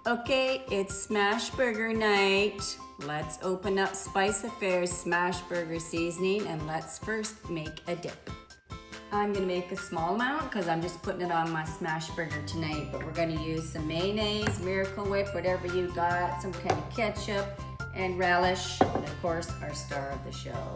Okay, it's smash burger night. Let's open up Spice Affair's smash burger seasoning and let's first make a dip. I'm gonna make a small amount because I'm just putting it on my smash burger tonight, but we're gonna use some mayonnaise, Miracle Whip, whatever you got, some kind of ketchup and relish, and of course our star of the show.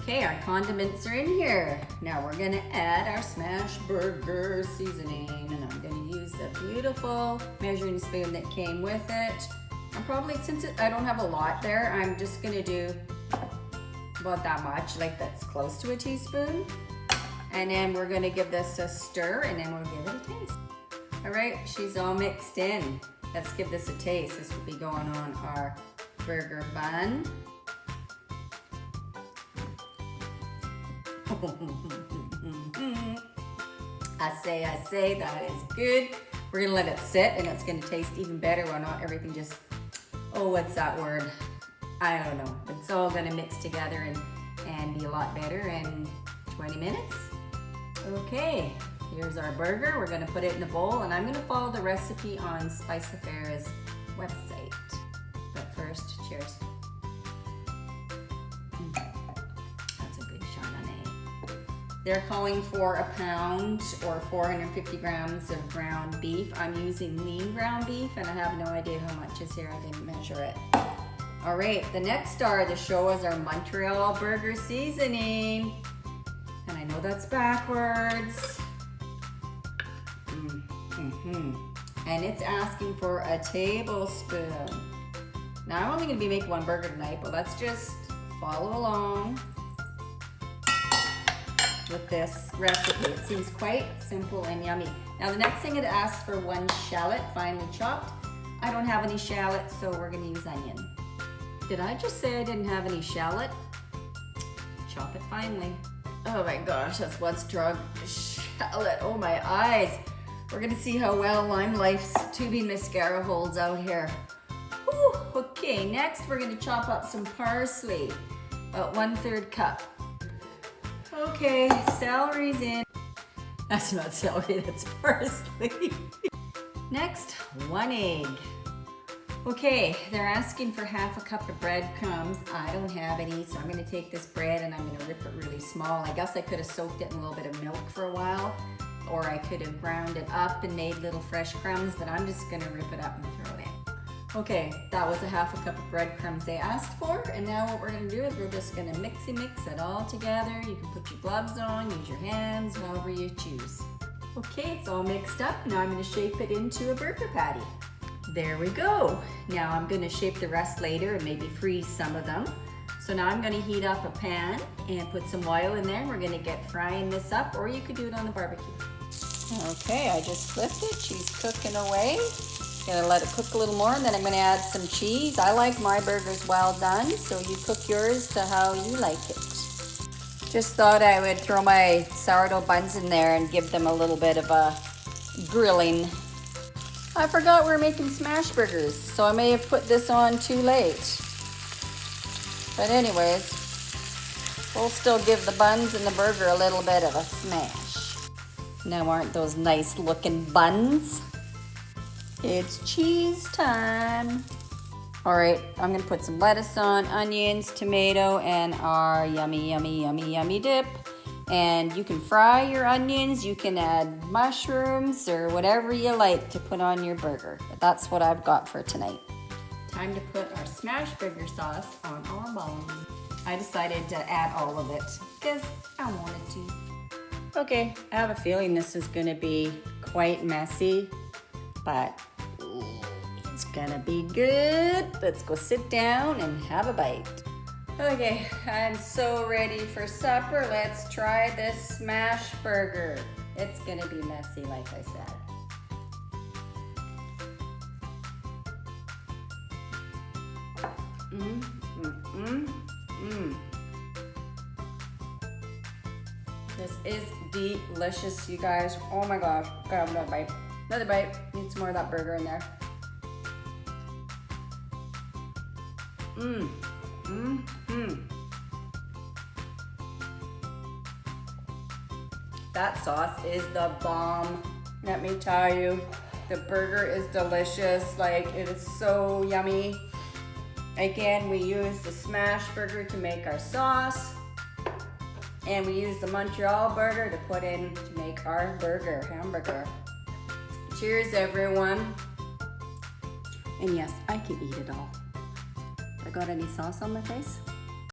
Okay, our condiments are in here. Now we're gonna add our smash burger seasoning, and I'm gonna use the beautiful measuring spoon that came with it. I don't have a lot there, I'm just gonna do about that much, like that's close to a teaspoon. And then we're gonna give this a stir and then we'll give it a taste. All right, she's all mixed in. Let's give this a taste. This will be going on our burger bun. I say, that is good. We're gonna let it sit and it's gonna taste even better when not everything just, oh, what's that word? I don't know. It's all gonna mix together and be a lot better in 20 minutes. Okay, here's our burger. We're gonna put it in a bowl and I'm gonna follow the recipe on Spice Affair's website. But first, cheers. That's a good Chardonnay. They're calling for a pound or 450 grams of ground beef. I'm using lean ground beef and I have no idea how much is here. I didn't measure it. All right, the next star of the show is our Montreal Burger seasoning. And I know that's backwards. And it's asking for a tablespoon. Now I'm only gonna be making one burger tonight, but let's just follow along with this recipe. It seems quite simple and yummy. Now the next thing it asks for one shallot, finely chopped. I don't have any shallot, so we're gonna use onion. Did I just say I didn't have any shallot? Chop it finely. Oh my gosh, that's one strong shallot. Oh my eyes. We're gonna see how well Lime Life's tubing mascara holds out here. Whew. Okay, next we're gonna chop up some parsley, about 1/3 cup. Okay, celery's in. That's not celery, that's parsley. Next, 1 egg. Okay, they're asking for 1/2 cup of breadcrumbs. I don't have any, so I'm gonna take this bread and I'm gonna rip it really small. I guess I could have soaked it in a little bit of milk for a while, or I could have ground it up and made little fresh crumbs, but I'm just gonna rip it up and throw it in. Okay, that was a 1/2 cup of breadcrumbs they asked for, and now what we're gonna do is we're just gonna mix it all together. You can put your gloves on, use your hands, however you choose. Okay, it's all mixed up. Now I'm gonna shape it into a burger patty. There we go. Now I'm gonna shape the rest later and maybe freeze some of them. So now I'm gonna heat up a pan and put some oil in there and we're gonna get frying this up, or you could do it on the barbecue. Okay, I just flipped it. She's cooking away. Gonna let it cook a little more and then I'm gonna add some cheese. I like my burgers well done, so you cook yours to how you like it. Just thought I would throw my sourdough buns in there and give them a little bit of a grilling. I forgot we're making smash burgers, so I may have put this on too late. But anyways, we'll still give the buns and the burger a little bit of a smash. Now aren't those nice looking buns? It's cheese time. All right, I'm gonna put some lettuce on, onions, tomato, and our yummy, yummy, yummy, yummy dip. And you can fry your onions, you can add mushrooms or whatever you like to put on your burger. But that's what I've got for tonight. Time to put our smash burger sauce on our bone. I decided to add all of it because I wanted to. Okay, I have a feeling this is gonna be quite messy, but it's gonna be good. Let's go sit down and have a bite. Okay, I'm so ready for supper. Let's try this smash burger. It's gonna be messy, like I said. This is delicious, you guys. Oh my gosh, gotta have another bite. Another bite, need some more of that burger in there. That sauce is the bomb, let me tell you. The burger is delicious. Like, it is so yummy. Again, we use the smash burger to make our sauce. And we use the Montreal Burger to put in to make our hamburger. Cheers, everyone. And yes, I can eat it all. I got any sauce on my face?